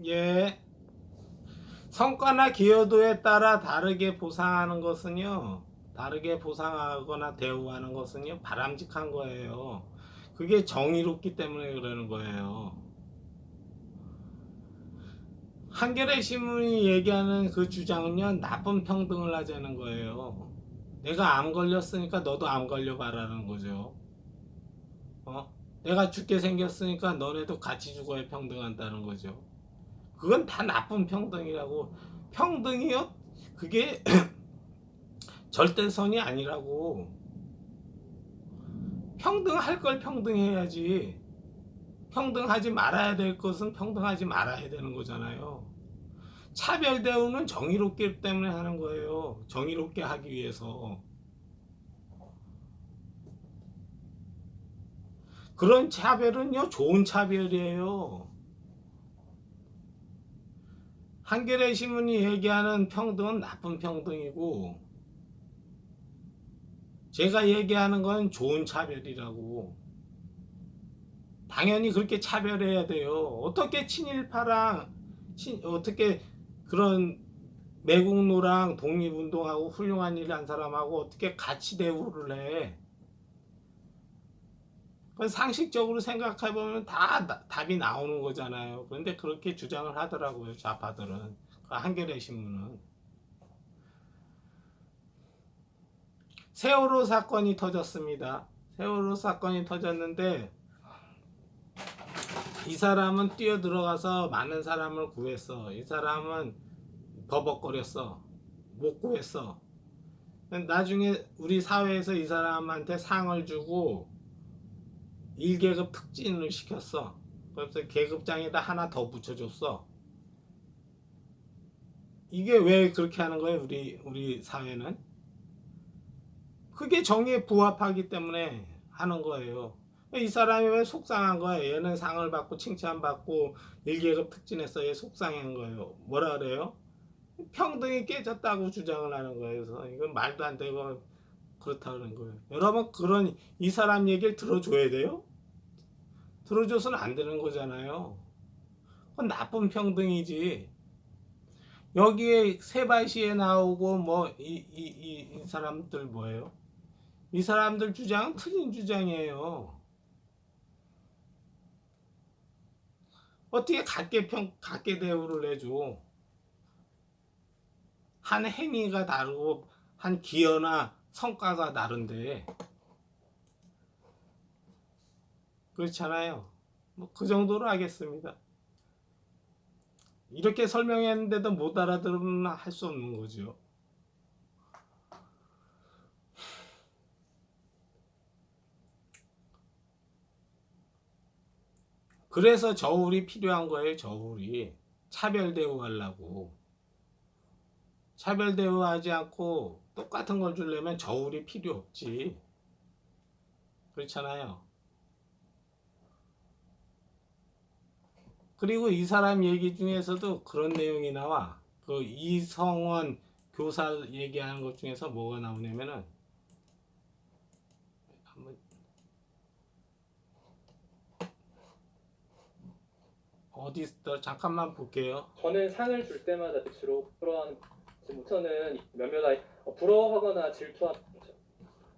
예. 성과나 기여도에 따라 다르게 보상하는 것은요, 다르게 보상하거나 대우하는 것은요, 바람직한 거예요. 그게 정의롭기 때문에 그러는 거예요. 한겨레 신문이 얘기하는 그 주장은요, 나쁜 평등을 하자는 거예요. 내가 암 걸렸으니까 너도 암 걸려봐라는 거죠. 내가 죽게 생겼으니까 너네도 같이 죽어야 평등한다는 거죠. 그건 다 나쁜 평등이라고. 평등이요? 그게 절대선이 아니라고. 평등할 걸 평등해야지. 평등하지 말아야 될 것은 평등하지 말아야 되는 거잖아요. 차별 대우는 정의롭기 때문에 하는 거예요. 정의롭게 하기 위해서. 그런 차별은요, 좋은 차별이에요. 한겨레 신문이 얘기하는 평등은 나쁜 평등이고, 제가 얘기하는 건 좋은 차별이라고. 당연히 그렇게 차별해야 돼요. 어떻게 친일파랑 어떻게 그런 매국노랑 독립운동하고 훌륭한 일 한 사람하고 어떻게 같이 대우를 해? 그건 상식적으로 생각해보면 다 답이 나오는 거잖아요. 그런데 그렇게 주장을 하더라고요, 좌파들은. 한겨레 신문은. 세월호 사건이 터졌습니다. 세월호 사건이 터졌는데 이 사람은 뛰어 들어가서 많은 사람을 구했어. 이 사람은 버벅거렸어. 못 구했어. 나중에 우리 사회에서 이 사람한테 상을 주고 1계급 특진을 시켰어. 그래서 계급장에다 하나 더 붙여줬어. 이게 왜 그렇게 하는 거예요? 우리 사회는 그게 정의에 부합하기 때문에 하는 거예요. 이 사람이 왜 속상한 거야? 얘는 상을 받고 칭찬받고 1계급 특진해서 얘 속상한 거예요. 뭐라 그래요? 평등이 깨졌다고 주장을 하는 거예요. 그래서 이건 말도 안 되고 그렇다는 거예요. 여러분, 그런 이 사람 얘기를 들어줘야 돼요? 들어줘서는 안 되는 거잖아요. 그건 나쁜 평등이지. 여기에 세바시에 나오고 뭐 이 사람들 뭐예요? 이 사람들 주장은 틀린 주장이에요. 어떻게 각계 대우를 해줘? 한 행위가 다르고 한 기여나 성과가 다른데 그렇잖아요. 뭐 그 정도로 하겠습니다. 이렇게 설명했는데도 못 알아들으면 할 수 없는 거죠. 그래서 저울이 필요한 거예요. 저울이 차별 대우하려고. 차별 대우하지 않고 똑같은 걸 주려면 저울이 필요 없지. 그렇잖아요. 그리고 이 사람 얘기 중에서도 그런 내용이 나와. 그 이성원 교사 얘기하는 것 중에서 뭐가 나오냐면은 한번 어디 있어? 잠깐만 볼게요. 저는 상을 줄 때마다 주로 부러워하는 못하는 몇몇 아이 부러워하거나 질투하는 거죠.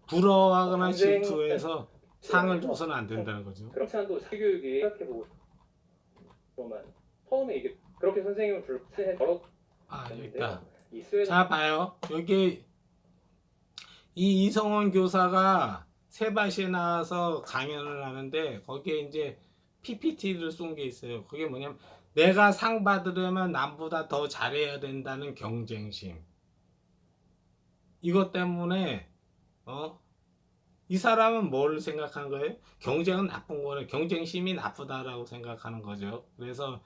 부러워하거나 경쟁 질투해서 상을 줘서는 안 된다는 거죠. 그렇지 않도 사교육이 생각해보고 그만 처음에 이게 그렇게 선생님을 불러해 여기 있다. 이 스웨덴 자, 봐요. 여기 이 이성원 교사가 세바시에 나와서 강연을 하는데 거기에 이제 PPT를 쏜 게 있어요. 그게 뭐냐면 내가 상 받으려면 남보다 더 잘해야 된다는 경쟁심. 이것 때문에 이 사람은 뭘 생각하는 거예요? 경쟁은 나쁜 거래. 경쟁심이 나쁘다라고 생각하는 거죠. 그래서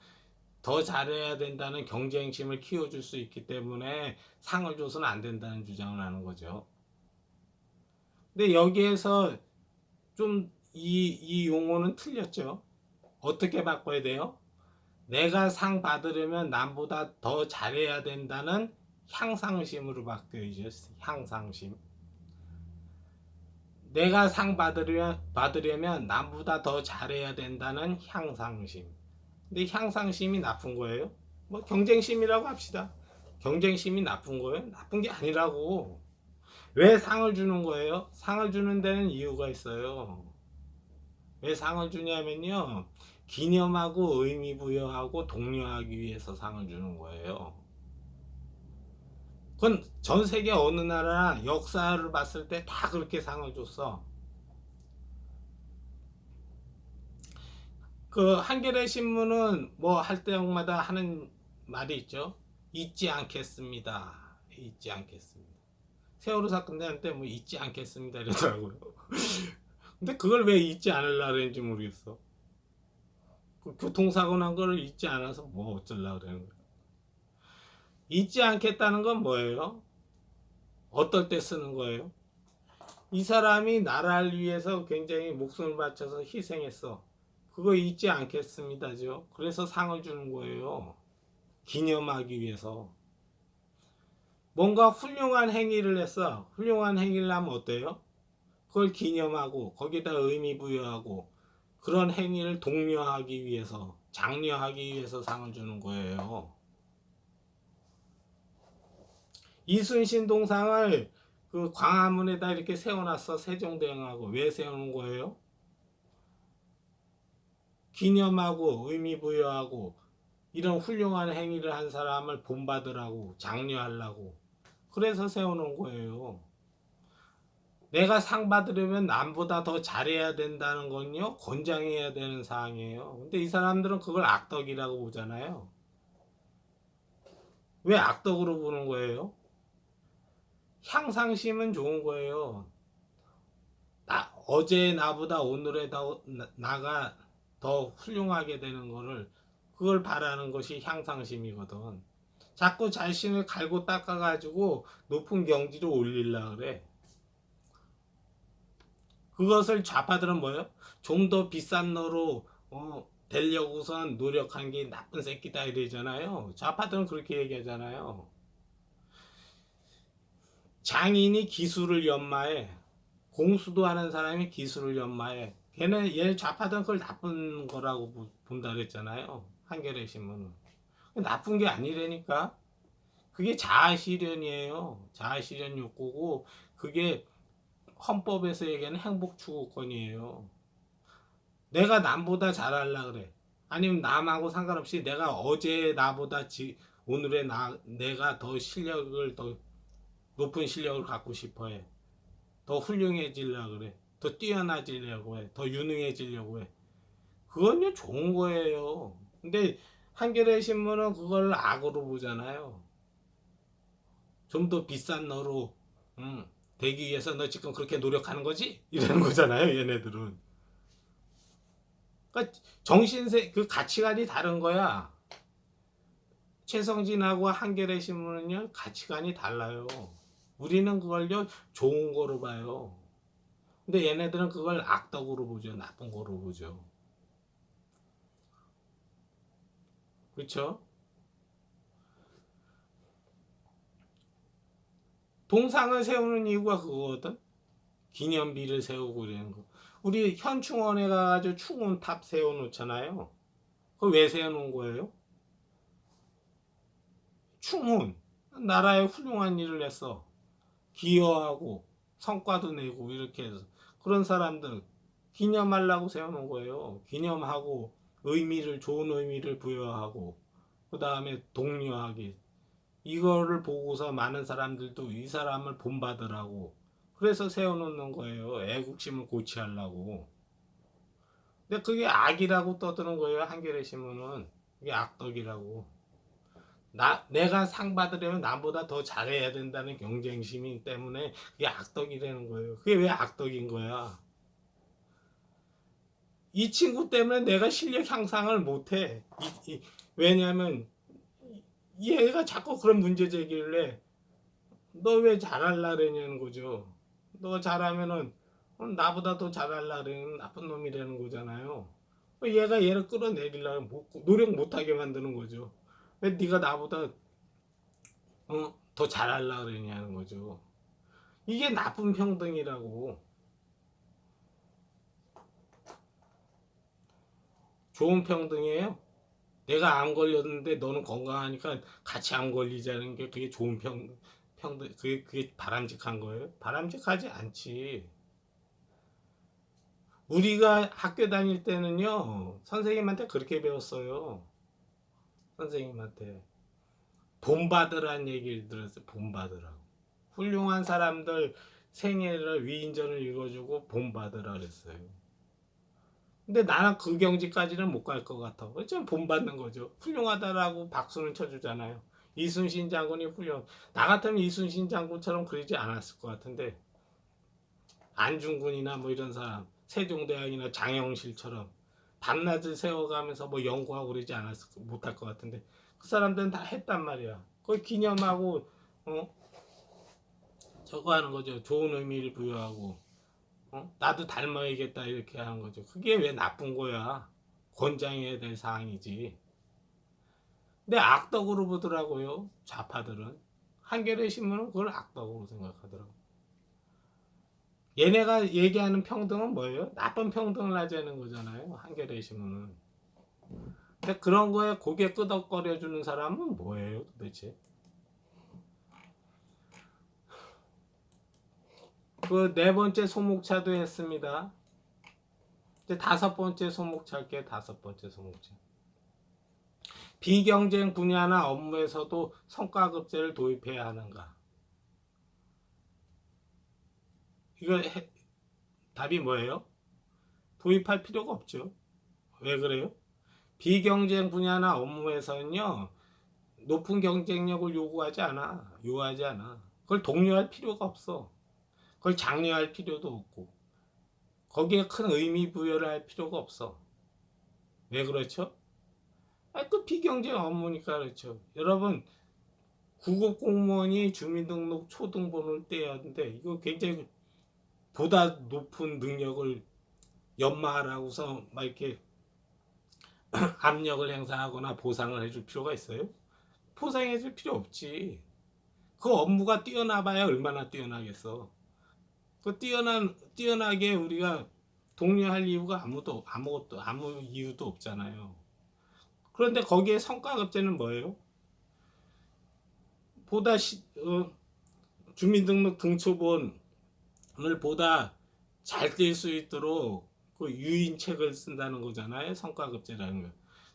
더 잘해야 된다는 경쟁심을 키워줄 수 있기 때문에 상을 줘서는 안 된다는 주장을 하는 거죠. 근데 여기에서 좀 이 용어는 틀렸죠. 어떻게 바꿔야 돼요? 내가 상 받으려면 남보다 더 잘해야 된다는 향상심으로 바뀌어야죠. 향상심. 내가 상 받으려면 남보다 더 잘해야 된다는 향상심. 근데 향상심이 나쁜 거예요? 뭐 경쟁심이라고 합시다. 경쟁심이 나쁜 거예요? 나쁜 게 아니라고. 왜 상을 주는 거예요? 상을 주는 데는 이유가 있어요. 왜 상을 주냐면요, 기념하고 의미 부여하고 독려하기 위해서 상을 주는 거예요. 그건 전 세계 어느 나라 역사를 봤을 때 다 그렇게 상을 줬어. 그 한겨레 신문은 뭐 할 때마다 하는 말이 있죠. 잊지 않겠습니다. 잊지 않겠습니다. 세월호 사건 때 뭐 잊지 않겠습니다 이러더라고요. 근데 그걸 왜 잊지 않으려고 그랬는지 모르겠어. 그 교통사고 난 거를 잊지 않아서 뭐 어쩌려고 그러는 거야. 잊지 않겠다는 건 뭐예요? 어떨 때 쓰는 거예요? 이 사람이 나라를 위해서 굉장히 목숨을 바쳐서 희생했어. 그거 잊지 않겠습니다죠. 그래서 상을 주는 거예요. 기념하기 위해서. 뭔가 훌륭한 행위를 했어. 훌륭한 행위를 하면 어때요? 그걸 기념하고 거기다 의미 부여하고 그런 행위를 독려하기 위해서, 장려하기 위해서 상을 주는 거예요. 이순신 동상을 그 광화문에다 이렇게 세워놨어. 세종대왕하고. 왜 세우는 거예요? 기념하고 의미 부여하고 이런 훌륭한 행위를 한 사람을 본받으라고, 장려하려고. 그래서 세우는 거예요. 내가 상 받으려면 남보다 더 잘해야 된다는 건요, 권장해야 되는 사항이에요. 근데 이 사람들은 그걸 악덕이라고 보잖아요. 왜 악덕으로 보는 거예요? 향상심은 좋은 거예요. 어제 나보다 오늘의 나가 더 훌륭하게 되는 거를, 그걸 바라는 것이 향상심이거든. 자꾸 자신을 갈고 닦아가지고 높은 경지로 올리려고 그래. 그것을 좌파들은 뭐예요? 좀 더 비싼 너로 되려고선 노력한 게 나쁜 새끼다 이러잖아요. 좌파들은 그렇게 얘기하잖아요. 장인이 기술을 연마해. 공수도 하는 사람이 기술을 연마해. 얘 좌파들은 그걸 나쁜 거라고 본다 그랬잖아요. 한겨레 신문은. 나쁜 게 아니라니까. 그게 자아실현이에요. 자아실현 욕구고, 그게 헌법에서 얘기하는 행복 추구권이에요. 내가 남보다 잘하려 그래. 아니면 남하고 상관없이 내가 어제 나보다 오늘의 내가 더 실력을, 더 높은 실력을 갖고 싶어 해. 더 훌륭해지려고 그래. 더 뛰어나지려고 해. 더 유능해지려고 해. 그건요, 좋은 거예요. 근데 한겨레 신문은 그걸 악으로 보잖아요. 좀 더 비싼 너로 되기 위해서 너 지금 그렇게 노력하는 거지? 이러는 거잖아요, 얘네들은. 그러니까 그 가치관이 다른 거야. 최성진하고 한겨레 신문은요, 가치관이 달라요. 우리는 그걸요, 좋은 거로 봐요. 근데 얘네들은 그걸 악덕으로 보죠. 나쁜 거로 보죠. 그렇죠? 동상을 세우는 이유가 그거거든. 기념비를 세우고 이러는 거. 우리 현충원에 가가지고 충원탑 세워놓잖아요. 그거 왜 세워놓은 거예요? 충원. 나라에 훌륭한 일을 했어. 기여하고 성과도 내고 이렇게 해서 그런 사람들 기념하려고 세워놓은 거예요. 기념하고 좋은 의미를 부여하고 그 다음에 독려하기, 이거를 보고서 많은 사람들도 이 사람을 본받으라고 그래서 세워놓는 거예요. 애국심을 고취하려고. 근데 그게 악이라고 떠드는 거예요. 한겨레 신문은. 그게 악덕이라고. 내가 상 받으려면 남보다 더 잘해야 된다는 경쟁심 때문에 그게 악덕이라는 거예요. 그게 왜 악덕인 거야? 이 친구 때문에 내가 실력 향상을 못해. 왜냐면 얘가 자꾸 그런 문제 제기를 해. 너 왜 잘하려 그러냐는 거죠. 너 잘하면은 나보다 더 잘하려 그러는 나쁜 놈이라는 거잖아요. 얘가 얘를 끌어내리려고 노력 못하게 만드는 거죠. 왜 네가 나보다 더 잘하려 그러냐는 거죠. 이게 나쁜 평등이라고. 좋은 평등이에요. 내가 암 걸렸는데 너는 건강하니까 같이 암 걸리자는 게 그게 좋은 평등, 그게 바람직한 거예요? 바람직하지 않지. 우리가 학교 다닐 때는요, 선생님한테 그렇게 배웠어요. 선생님한테. 본받으라는 얘기를 들었어요. 본받으라고. 훌륭한 사람들 생애를 위인전을 읽어주고 본받으라 그랬어요. 근데 나는 그 경지까지는 못 갈 것 같아. 좀 본받는 거죠. 훌륭하다라고 박수는 쳐주잖아요. 이순신 장군이 나 같으면 이순신 장군처럼 그러지 않았을 것 같은데, 안중근이나 뭐 이런 사람, 세종대왕이나 장영실처럼 밤낮을 세워가면서 뭐 연구하고 그러지 못할 것 같은데, 그 사람들은 다 했단 말이야. 그걸 기념하고, 저거 하는 거죠. 좋은 의미를 부여하고, 나도 닮아야겠다 이렇게 하는 거죠. 그게 왜 나쁜 거야? 권장해야 될 사항이지. 근데 악덕으로 보더라고요. 좌파들은. 한겨레 신문은 그걸 악덕으로 생각하더라고. 얘네가 얘기하는 평등은 뭐예요? 나쁜 평등을 하자는 거잖아요. 한겨레 신문은. 근데 그런 거에 고개 끄덕거려 주는 사람은 뭐예요, 도대체? 그 네 번째 소목차도 했습니다. 이제 다섯 번째 소목차 할게요. 다섯 번째 소목차. 비경쟁 분야나 업무에서도 성과급제를 도입해야 하는가? 이거 답이 뭐예요? 도입할 필요가 없죠. 왜 그래요? 비경쟁 분야나 업무에서는요, 높은 경쟁력을 요구하지 않아. 그걸 독려할 필요가 없어. 그걸 장려할 필요도 없고, 거기에 큰 의미 부여를 할 필요가 없어. 왜 그렇죠? 그 비경쟁 업무니까 그렇죠. 여러분, 구급 공무원이 주민등록 초등번호를 떼야 하는데, 이거 굉장히 보다 높은 능력을 연마하라고서 막 이렇게 압력을 행사하거나 보상을 해줄 필요가 있어요? 보상해줄 필요 없지. 그 업무가 뛰어나봐야 얼마나 뛰어나겠어. 그 뛰어나게 우리가 독려할 이유가 아무 이유도 없잖아요. 그런데 거기에 성과급제는 뭐예요? 보다 주민등록 등초본을 보다 잘 뗄 수 있도록 그 유인책을 쓴다는 거잖아요. 성과급제라는 거.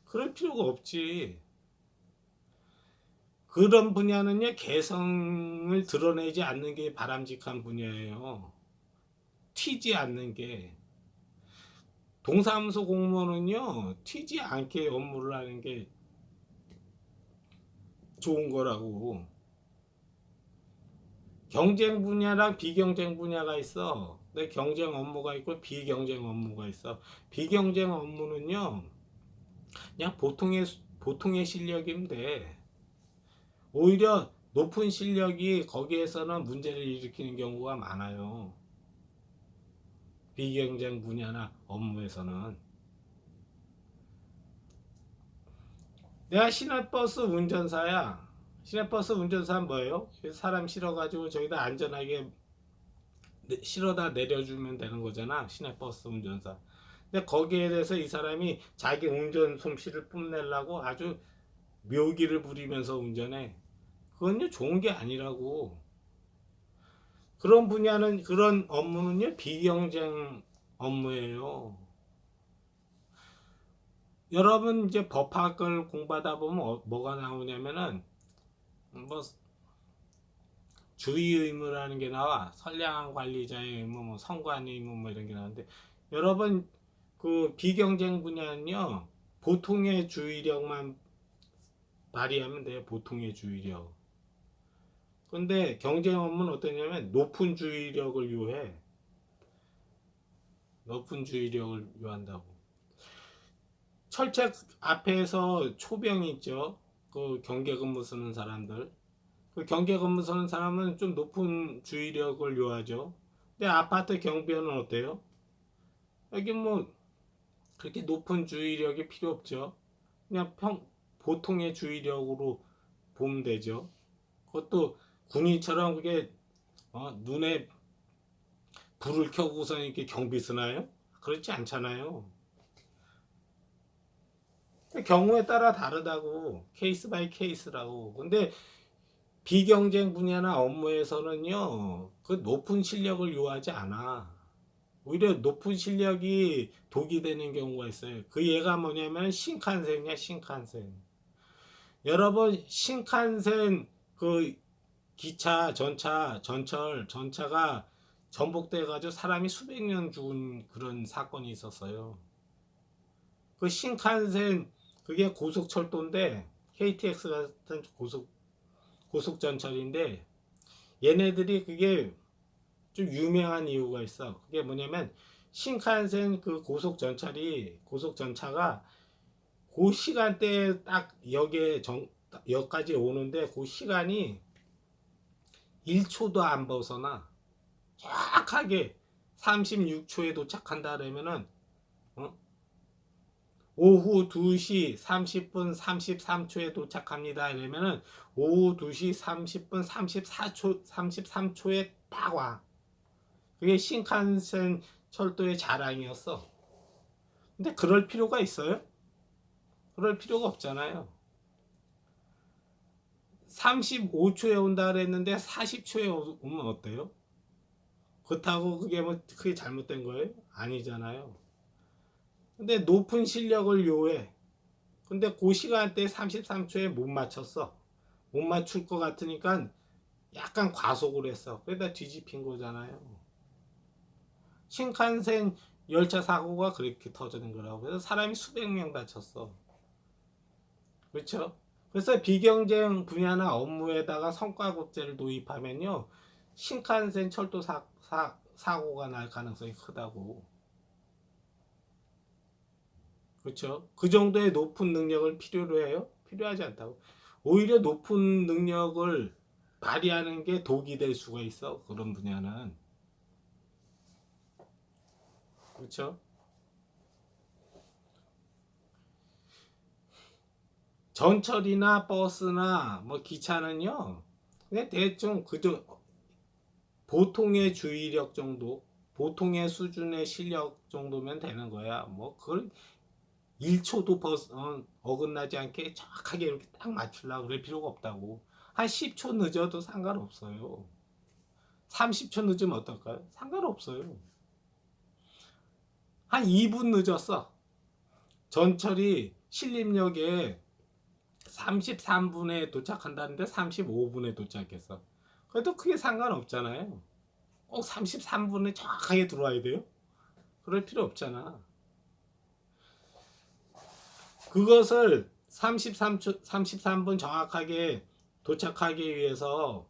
그럴 필요가 없지. 그런 분야는요, 개성을 드러내지 않는 게 바람직한 분야예요. 튀지 않는 게. 동사무소 공무원은요, 튀지 않게 업무를 하는 게 좋은 거라고. 경쟁 분야랑 비경쟁 분야가 있어. 근데 경쟁 업무가 있고 비경쟁 업무가 있어. 비경쟁 업무는요, 그냥 보통의 실력이면 돼. 오히려 높은 실력이 거기에서는 문제를 일으키는 경우가 많아요. 비경쟁 분야나 업무에서는. 내가 시내버스 운전사야. 시내버스 운전사는 뭐예요? 사람 실어가지고 저기다 안전하게 실어다 내려주면 되는 거잖아. 시내버스 운전사. 근데 거기에 대해서 이 사람이 자기 운전 솜씨를 뽐내려고 아주 묘기를 부리면서 운전해. 그건요, 좋은 게 아니라고. 그런 업무는요, 비경쟁 업무예요. 여러분 이제 법학을 공부하다 보면 뭐가 나오냐면은 뭐 주의 의무라는 게 나와. 선량한 관리자의 의무, 뭐 성관의 의무 뭐 이런 게 나오는데, 여러분 그 비경쟁 분야는요, 보통의 주의력만 발휘하면 돼요. 보통의 주의력. 근데 경쟁 업무는 어떠냐면 높은 주의력을 요해. 높은 주의력을 요한다고. 철책 앞에서 초병이 있죠. 그 경계 근무 쓰는 사람들. 그 경계 근무 쓰는 사람은 좀 높은 주의력을 요하죠. 근데 아파트 경비원은 어때요? 여기 뭐 그렇게 높은 주의력이 필요 없죠. 그냥 보통의 주의력으로 보면 되죠. 그것도 군인처럼 그게 눈에 불을 켜고서 이렇게 경비 쓰나요? 그렇지 않잖아요. 경우에 따라 다르다고. 케이스 바이 케이스라고. 근데 비경쟁 분야나 업무에서는요, 그 높은 실력을 요하지 않아. 오히려 높은 실력이 독이 되는 경우가 있어요. 그 얘가 뭐냐면 신칸센이야, 신칸센. 여러분, 신칸센 그 기차, 전차가 전복돼 가지고 사람이 수백 명 죽은 그런 사건이 있었어요. 그 신칸센 그게 고속철도인데 KTX 같은 고속전철인데 얘네들이 그게 좀 유명한 이유가 있어. 그게 뭐냐면 신칸센 그 고속전차가 그 시간대에 딱 역까지 오는데 그 시간이 1초도 안 벗어나 정확하게 36초에 도착한다 그러면은 어? 오후 2시 30분 33초에 도착합니다. 이러면은 오후 2시 30분 33초에 딱 와. 그게 신칸센 철도의 자랑이었어. 근데 그럴 필요가 있어요? 그럴 필요가 없잖아요. 35초에 온다 그랬는데 40초에 오면 어때요? 그렇다고 그게 뭐 크게 잘못된 거예요? 아니잖아요. 근데 높은 실력을 요해. 근데 그 시간대 33초에 못 맞췄어. 못 맞출 것 같으니까 약간 과속을 했어. 그러다 뒤집힌 거잖아요. 신칸센 열차 사고가 그렇게 터지는 거라고. 그래서 사람이 수백 명 다쳤어. 그렇죠? 그래서 비경쟁 분야나 업무에다가 성과급제를 도입하면요. 신칸센 철도 사고가 날 가능성이 크다고. 그렇죠? 그 정도의 높은 능력을 필요로 해요? 필요하지 않다고. 오히려 높은 능력을 발휘하는 게 독이 될 수가 있어. 그런 분야는. 그렇죠? 전철이나 버스나 뭐 기차는요. 그냥 대충 그저 보통의 주의력 정도, 보통의 수준의 실력 정도면 되는 거야. 뭐 그걸 1초도 어긋나지 않게 정확하게 이렇게 딱 맞추려고 그럴 필요가 없다고. 한 10초 늦어도 상관없어요. 30초 늦으면 어떨까요? 상관없어요. 한 2분 늦었어. 전철이 신림역에 33분에 도착한다는데 35분에 도착했어. 그래도 크게 상관없잖아요. 꼭 33분에 정확하게 들어와야 돼요? 그럴 필요 없잖아. 그것을 33분 정확하게 도착하기 위해서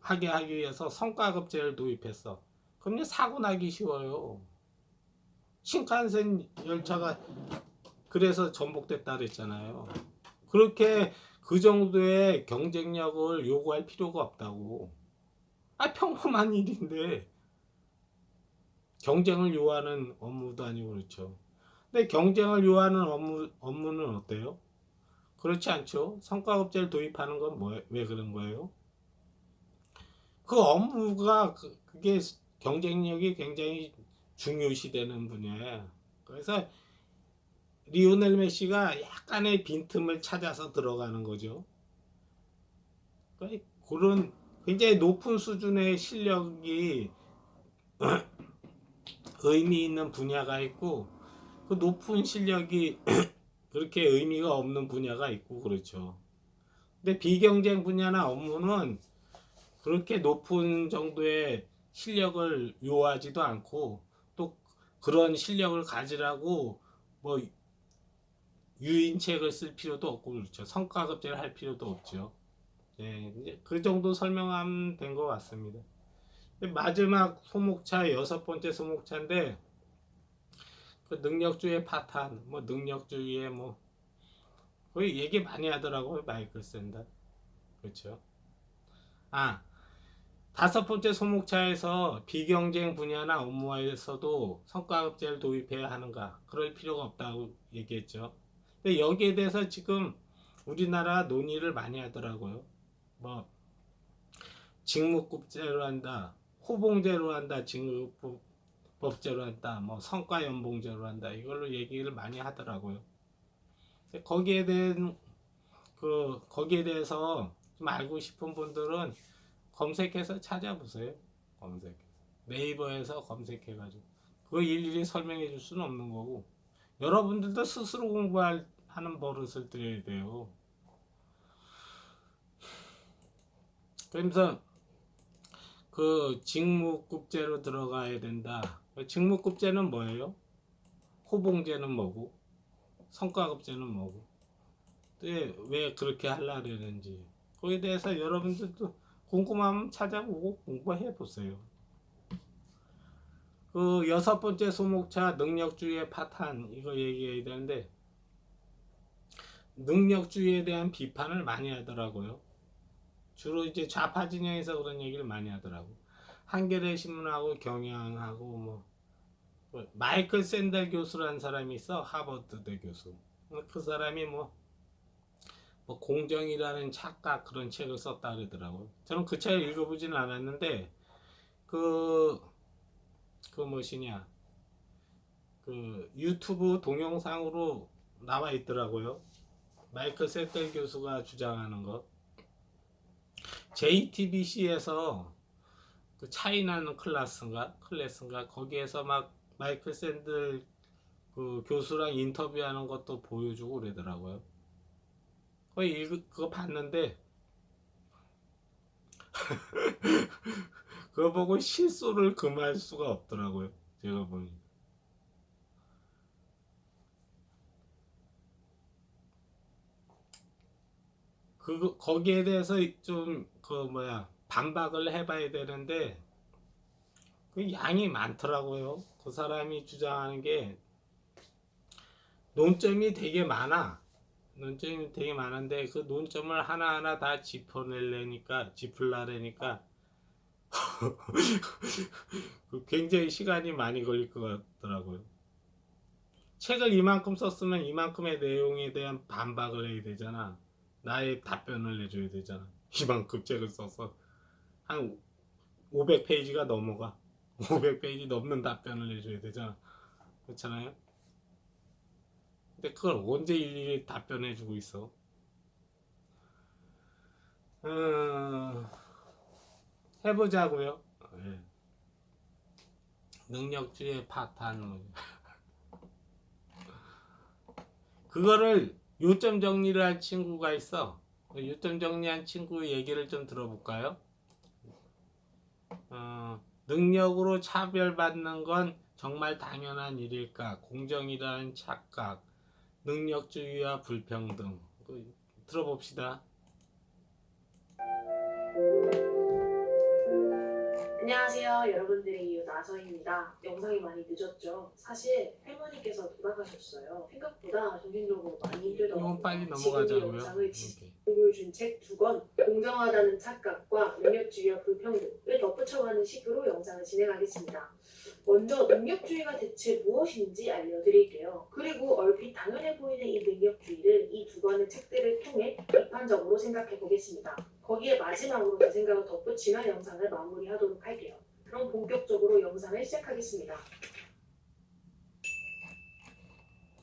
하기 위해서 성과급제를 도입했어. 그럼요 사고 나기 쉬워요. 신칸센 열차가 그래서 전복됐다 그랬잖아요. 그렇게 그 정도의 경쟁력을 요구할 필요가 없다고. 평범한 일인데 경쟁을 요하는 업무도 아니고 그렇죠. 근데 경쟁을 요하는 업무는 어때요? 그렇지 않죠. 성과급제를 도입하는 건 왜 그런 거예요? 그 업무가 그게 경쟁력이 굉장히 중요시되는 분야야. 그래서 리오넬 메시가 약간의 빈틈을 찾아서 들어가는 거죠. 그러니까 그런 굉장히 높은 수준의 실력이 의미 있는 분야가 있고 그 높은 실력이 그렇게 의미가 없는 분야가 있고 그렇죠. 근데 비경쟁 분야나 업무는 그렇게 높은 정도의 실력을 요하지도 않고 또 그런 실력을 가지라고 뭐 유인책을 쓸 필요도 없고 그렇죠. 성과급제를 할 필요도 없죠. 예, 이제 그 정도 설명하면 된 것 같습니다. 마지막 소목차 여섯 번째 소목차인데 그 능력주의 파탄, 뭐 능력주의의 뭐 거의 얘기 많이 하더라고요 마이클 샌더. 그렇죠. 아 다섯 번째 소목차에서 비경쟁 분야나 업무에서도 성과급제를 도입해야 하는가? 그럴 필요가 없다고 얘기했죠. 근데 여기에 대해서 지금 우리나라 논의를 많이 하더라고요. 뭐 직무급제로 한다, 호봉제로 한다, 직무법제로 한다, 뭐 성과연봉제로 한다 이걸로 얘기를 많이 하더라고요. 거기에 대해서 좀 알고 싶은 분들은 검색해서 찾아보세요. 네이버에서 검색해가지고 그거 일일이 설명해 줄 수는 없는 거고, 여러분들도 스스로 공부하는 버릇을 들여야 돼요. 그러면서 그 직무급제로 들어가야 된다. 직무급제는 뭐예요? 호봉제는 뭐고, 성과급제는 뭐고, 왜 그렇게 하려는지 거기에 대해서 여러분들도 궁금하면 찾아보고 공부해 보세요. 그 6번째 소목차 능력주의의 파탄, 이거 얘기해야 되는데, 능력주의에 대한 비판을 많이 하더라고요. 주로 이제 좌파 진영에서 그런 얘기를 많이 하더라고. 한겨레 신문하고 경향하고 마이클 샌델 교수라는 사람이 있어. 하버드대 교수. 그 사람이 공정이라는 착각, 그런 책을 썼다 그러더라고요. 저는 그 책을 읽어보지는 않았는데, 그 무엇이냐, 그 유튜브 동영상으로 나와 있더라고요. 마이클 샌델 교수가 주장하는 것. JTBC에서 그 차이나는 클래스인가 거기에서 막 마이클 샌들 그 교수랑 인터뷰하는 것도 보여주고 그러더라고요. 그거 봤는데 그거 보고 실수를 금할 수가 없더라고요. 제가 보니. 거기에 대해서 좀 반박을 해봐야 되는데 그 양이 많더라고요. 그 사람이 주장하는 게 논점이 되게 많은데 그 논점을 하나하나 다 짚으려니까 굉장히 시간이 많이 걸릴 것 같더라고요. 책을 이만큼 썼으면 이만큼의 내용에 대한 반박을 해야 되잖아. 나의 답변을 내줘야 되잖아. 이만큼 책을 써서 한 500페이지가 넘어가. 500페이지 넘는 답변을 내줘야 되잖아. 그렇잖아요? 근데 그걸 언제 일일이 답변해주고 있어? 해보자고요. 네. 능력주의 파탄. 그거를 요점 정리를 한 친구가 있어. 요점 정리한 친구 얘기를 좀 들어볼까요? 능력으로 차별받는 건 정말 당연한 일일까? 공정이라는 착각, 능력주의와 불평등. 들어봅시다. 안녕하세요. 여러분들의 이유 나서입니다. 영상이 많이 늦었죠. 사실 할머니께서 돌아가셨어요. 생각보다 정신적으로 많이 이건 힘들더라고요. 빨리 지금 이 넘어가자고요. 영상을 도움을 준 책 2권, 공정하다는 착각과 능력주의와 불평등을 덧붙여가는 식으로 영상을 진행하겠습니다. 먼저 능력주의가 대체 무엇인지 알려드릴게요. 그리고 얼핏 당연해 보이는 이 능력주의를 이 2권의 책들을 통해 비판적으로 생각해 보겠습니다. 거기에 마지막으로 제 생각을 덧붙이며 영상을 마무리하도록 할게요. 그럼 본격적으로 영상을 시작하겠습니다.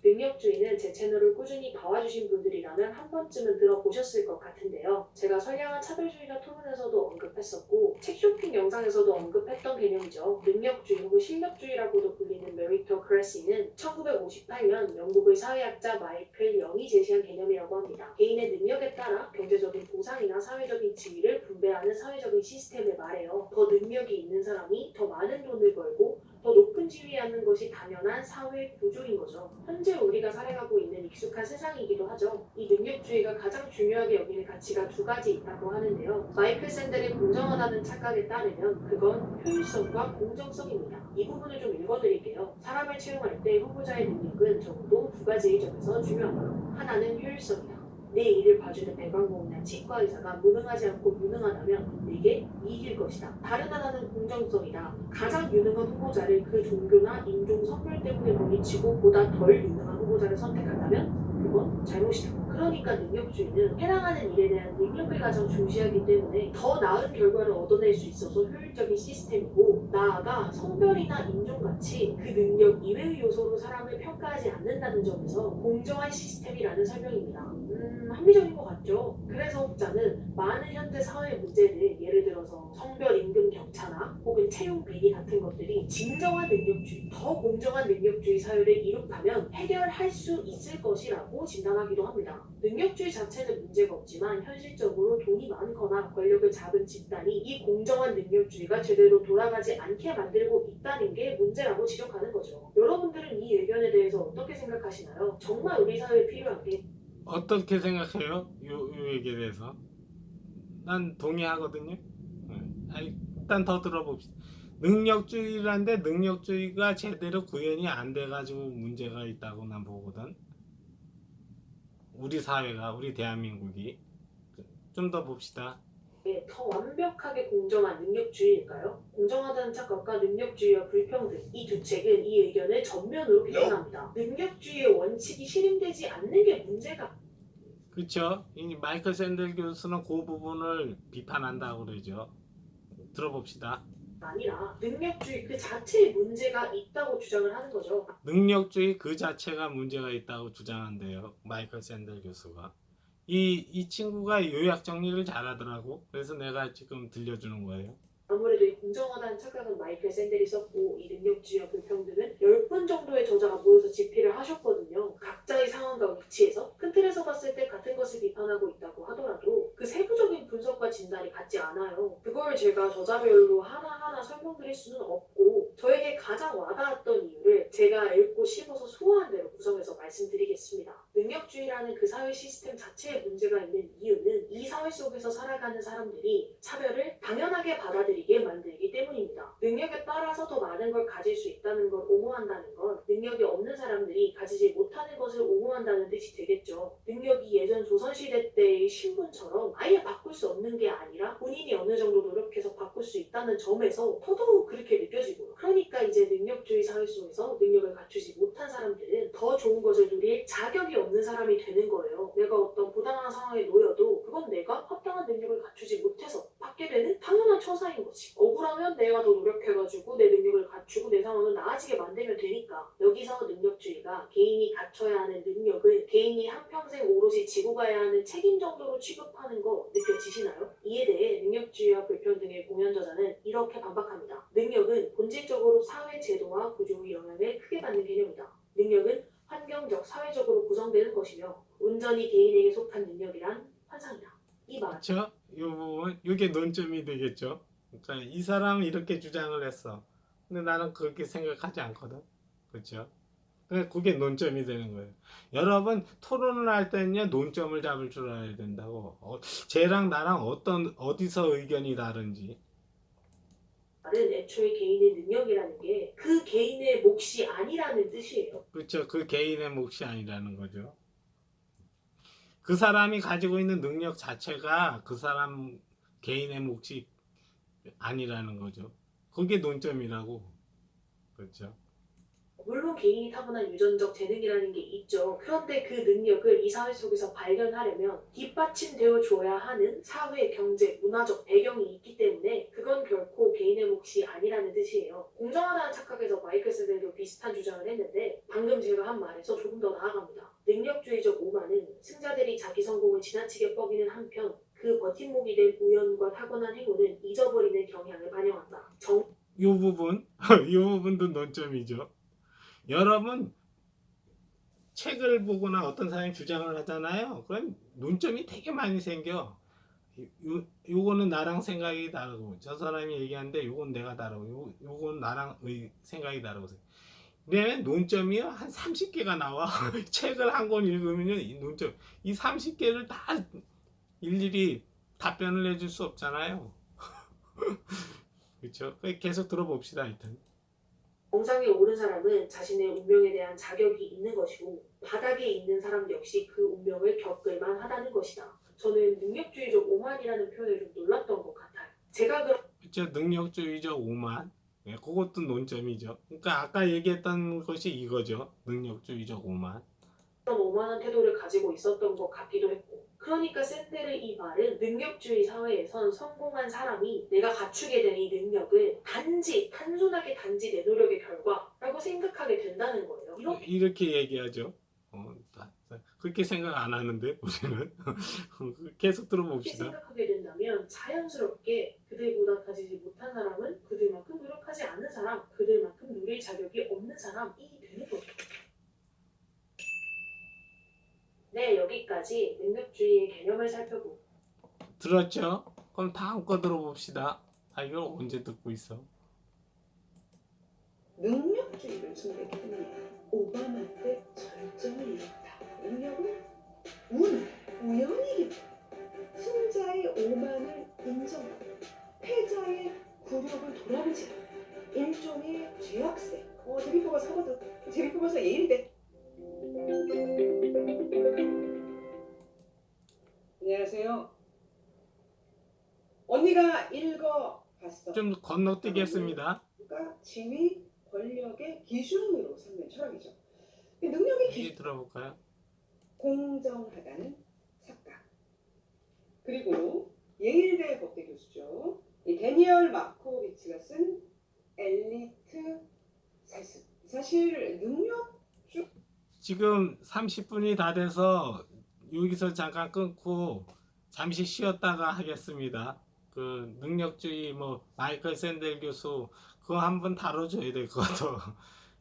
능력주의는 제 채널을 꾸준히 봐와주신 분들이라면 한 번쯤은 들어보셨을 것 같은데요. 제가 선량한 차별주의자 토론에서도 언급했었고 책 쇼핑 영상에서도 언급했던 개념이죠. 능력주의 혹은 실력주의라고도 불리는 메리토크래시는 1958년 영국의 사회학자 마이클 영이 제시한 개념이라고 합니다. 개인의 능력에 따라 경제적인 보상이나 사회적인 지위를 분배하는 사회적인 시스템을 말해요. 더 능력이 있는 사람이 더 많은 돈을 벌고 더 높은 지위에 앉는 것이 당연한 사회 구조인 거죠. 현재 우리가 살아가고 있는 익숙한 세상이기도 하죠. 이 능력주의가 가장 중요하게 여기는 가치가 2가지 있다고 하는데요. 마이클 샌델의 공정하다는 착각에 따르면 그건 효율성과 공정성입니다. 이 부분을 좀 읽어드릴게요. 사람을 채용할 때 후보자의 능력은 적어도 2가지의 점에서 중요하다. 하나는 효율성이다. 내 일을 봐주는 배관공이나 치과 의사가 무능하지 않고 유능하다면 내게 이길 것이다. 다른 하나는 공정성이다. 가장 유능한 후보자를 그 종교나 인종 성별 때문에 물리치고 보다 덜 유능한 후보자를 선택한다면 그건 잘못이다. 그러니까 능력주의는 해당하는 일에 대한 능력을 가장 중시하기 때문에 더 나은 결과를 얻어낼 수 있어서 효율적인 시스템이고, 나아가 성별이나 인종같이 그 능력 이외의 요소로 사람을 평가하지 않는다는 점에서 공정한 시스템이라는 설명입니다. 합리적인 것 같죠? 그래서 혹자는 많은 현대 사회 문제들, 예를 들어서 성별 임금 격차나 혹은 채용 비리 같은 것들이 진정한 능력주의, 더 공정한 능력주의 사회를 이룩하면 해결할 수 있을 것이라고 진단하기도 합니다. 능력주의 자체는 문제가 없지만 현실적으로 돈이 많거나 권력을 잡은 집단이 이 공정한 능력주의가 제대로 돌아가지 않게 만들고 있다는 게 문제라고 지적하는 거죠. 여러분들은 이 의견에 대해서 어떻게 생각하시나요? 정말 우리 사회에 필요한 게 어떻게 생각해요? 요 얘기에 대해서? 난 동의하거든요. 아니, 일단 더 들어봅시다. 능력주의란데 능력주의가 제대로 구현이 안 돼가지고 문제가 있다고 난 보거든. 우리 사회가, 우리 대한민국이. 좀 더 봅시다. 더 완벽하게 공정한 능력주의일까요? 공정하다는 착각과 능력주의와 불평등 이 두 책은 이 의견을 전면으로 비판합니다. 능력주의의 원칙이 실행되지 않는 게 문제가 그렇죠? 이 마이클 샌델 교수는 그 부분을 비판한다고 그러죠. 들어봅시다. 아니라 능력주의 그 자체에 문제가 있다고 주장을 하는 거죠. 능력주의 그 자체가 문제가 있다고 주장한대요. 마이클 샌델 교수가. 이 친구가 요약 정리를 잘하더라고. 그래서 내가 지금 들려주는 거예요. 아무래도 이 공정하다는 착각은 마이클 샌델이 썼고 이 능력주의와 불평등은 10분 정도의 저자가 모여서 집필을 하셨거든요. 각자의 상황과 위치에서 큰 틀에서 봤을 때 같은 것을 비판하고 있다고 하더라도 그 세부적인 분석과 진단이 같지 않아요. 그걸 제가 저자별로 하나하나 설명드릴 수는 없고 저에게 가장 와닿았던 이유를 제가 읽고 씹어서 소화한 대로 구성해서 말씀드리겠습니다. 능력주의라는 그 사회 시스템 자체에 문제가 있는 이유는 이 사회 속에서 살아가는 사람들이 차별을 당연하게 받아들이게 만들기 때문입니다. 능력에 따라서 더 많은 걸 가질 수 있다는 걸 옹호한다는 건 능력이 없는 사람들이 가지지 못하는 것을 옹호한다는 뜻이 되겠죠. 능력이 예전 조선시대 때의 신분처럼 아예 바꿀 수 없는 게 아니라 본인이 어느 정도 노력해서 바꿀 수 있다는 점에서 더더욱 그렇게 느껴지고요. 그러니까 이제 능력주의 사회 속에서 능력을 갖추지 못한 사람들은 더 좋은 것을 누릴 자격이 없는 사람이 되는 거예요. 내가 어떤 부당한 상황에 놓여도 그건 내가 합당한 능력을 갖추지 못해서 받게 되는 당연한 처사인 거지. 억울하면 내가 더 노력해가지고 내 능력을 갖추고 내 상황을 나아지게 만들면 되니까. 여기서 능력주의가 개인이 갖춰야 하는 능력을 개인이 한평생 오롯이 지고 가야 하는 책임 정도로 취급하는 거 느껴지시나요? 이에 대해 능력주의와 불평등의 공연저자는 이렇게 반박합니다. 능력은 본질적으로 사회 제도와 구조의 영향을 크게 받는 개념이다. 능력은 환경적, 사회적으로 구성되는 것이며 온전히 개인에게 속한 능력이란 환상이다. 이 말. 그렇죠? 이 부분, 이게 논점이 되겠죠. 그러니까 이 사람은 이렇게 주장을 했어. 근데 나는 그렇게 생각하지 않거든. 그렇죠? 그러니까 그게 논점이 되는 거예요. 여러분 토론을 할 때는요 논점을 잡을 줄 알아야 된다고. 쟤랑 나랑 어디서 의견이 다른지. 말은 애초에 개인의 능력이라는 게 그 개인의 몫이 아니라는 뜻이에요. 그렇죠? 그 개인의 몫이 아니라는 거죠. 그 사람이 가지고 있는 능력 자체가 그 사람 개인의 몫이 아니라는 거죠. 그게 논점이라고. 그렇죠? 물론 개인이 타고난 유전적 재능이라는 게 있죠. 그런데 그 능력을 이 사회 속에서 발견하려면 뒷받침되어 줘야 하는 사회, 경제, 문화적 배경이 있기 때문에 그건 결코 개인의 몫이 아니라는 뜻이에요. 공정하다는 착각에서 마이클 샌델도 비슷한 주장을 했는데 방금 제가 한 말에서 조금 더 나아갑니다. 능력주의적 오만은 승자들이 자기 성공을 지나치게 뻐기는 한편 그 버팀목이 된 우연과 타고난 행운은 잊어버리는 경향을 반영한다. 이 부분, 이 부분도 논점이죠. 여러분 책을 보거나 어떤 사람이 주장을 하잖아요. 그럼 논점이 되게 많이 생겨. 요거는 나랑 생각이 다르고 저 사람이 얘기하는데 요건 내가 다르고 요건 나랑 생각이 다르고 그러면 논점이 한 30개가 나와. 책을 한 권 읽으면 이 논점 이 30개를 다 일일이 답변을 해줄 수 없잖아요. 그렇죠? 계속 들어봅시다. 하여튼 정상에 오른 사람은 자신의 운명에 대한 자격이 있는 것이고 바닥에 있는 사람 역시 그 운명을 겪을만 하다는 것이다. 저는 능력주의적 오만이라는 표현에 좀 놀랐던 것 같아요. 제가 그렇죠? 능력주의적 오만. 그것도 논점이죠. 그러니까 아까 얘기했던 것이 이거죠. 능력주의적 오만. 그런 오만한 태도를 가지고 있었던 것 같기도 했고 그러니까 샌델의 이 말은 능력주의 사회에선 성공한 사람이 내가 갖추게 된 이 능력을 단순하게 내 노력의 결과라고 생각하게 된다는 거예요. 이렇게 얘기하죠. 그렇게 생각 안 하는데 우리는 계속 이렇게 들어봅시다. 생각하게 된다면 자연스럽게 그들보다 가지지 못한 사람은 그들만큼 노력하지 않은 사람, 그들만큼 누릴 자격이 없는 사람이 되는 거죠. 네, 여기까지 능력주의의 개념을 살펴보고 들었죠? 그럼 다음 거 들어봅시다. 이걸 언제 듣고 있어? 능력주의를 숭배했더니 오바마 때 절정을 이뤘다. 능력은 우연이기 때문에 승자의 오만을 인정하고 패자의 굴욕을 돌아보지 않는 일종의 죄악세. 제비뽑아 사거든. 제비뽑아서 예일대. 안녕하세요. 언니가 읽어봤어. 좀 건너뛰겠습니다. 가 지위, 권력의 기준으로 삼는 철학이죠. 능력의 얘기 기준, 들어볼까요? 공정하다는 착각. 그리고 예일대 법대 교수죠. 이 데니얼 마코비치가 쓴 엘리트 세습. 사실 능력 지금 30분이 다 돼서 여기서 잠깐 끊고 잠시 쉬었다가 하겠습니다. 그 능력주의 마이클 샌델 교수 그거 한번 다뤄줘야 될 것 같아.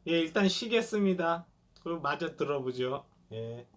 예, 일단 쉬겠습니다. 그럼 마저 들어보죠. 예.